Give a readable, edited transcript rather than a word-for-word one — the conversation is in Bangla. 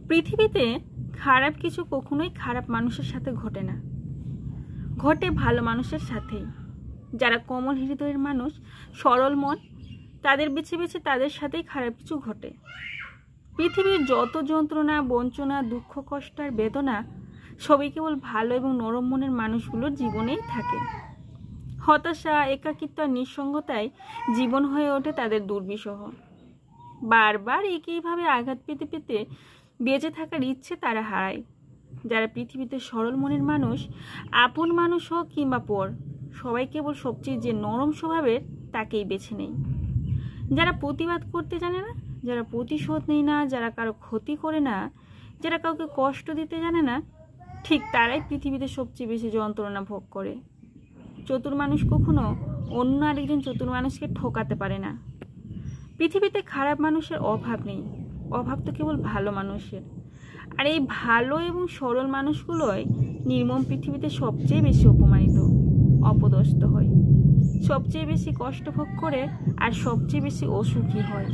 পৃথিবীতে খারাপ কিছু কখনোই খারাপ মানুষের সাথে ঘটে না, ঘটে ভালো মানুষের সাথেই। যারা কোমল হৃদয়ের মানুষ, সরল মন, তাদের বেছে বেছে তাদের সাথেই খারাপ কিছু ঘটে। পৃথিবীর যত যন্ত্রণা, বঞ্চনা, দুঃখ, কষ্ট আর বেদনা সবই কেবল ভালো এবং নরম মনের মানুষগুলোর জীবনেই থাকে। হতাশা, একাকিত্ব আর নিঃসঙ্গতায় জীবন হয়ে ওঠে তাদের দুর্বিষহ। বারবার একইভাবে আঘাত পেতে পেতে বেঁচে থাকার ইচ্ছে তারা হারায়। যারা পৃথিবীতে সরল মনের মানুষ, আপন মানুষ হোক কিংবা পর, সবাই কেবল সবচেয়ে যে নরম স্বভাবের তাকেই বেছে নেয়। যারা প্রতিবাদ করতে জানে না, যারা প্রতিশোধ নেয় না, যারা কারো ক্ষতি করে না, যারা কাউকে কষ্ট দিতে জানে না, ঠিক তারাই পৃথিবীতে সবচেয়ে বেশি যন্ত্রণা ভোগ করে। চতুর মানুষ কখনো অন্য আরেকজন চতুর মানুষকে ঠকাতে পারে না। পৃথিবীতে খারাপ মানুষের অভাব নেই, অভাব তো কেবল ভালো মানুষের। আর এই ভালো এবং সরল মানুষগুলোই নির্মম পৃথিবীতে সবচেয়ে বেশি অপমানিত, অপদস্থ হয়, সবচেয়ে বেশি কষ্ট ভোগ করে আর সবচেয়ে বেশি অসুখী হয়।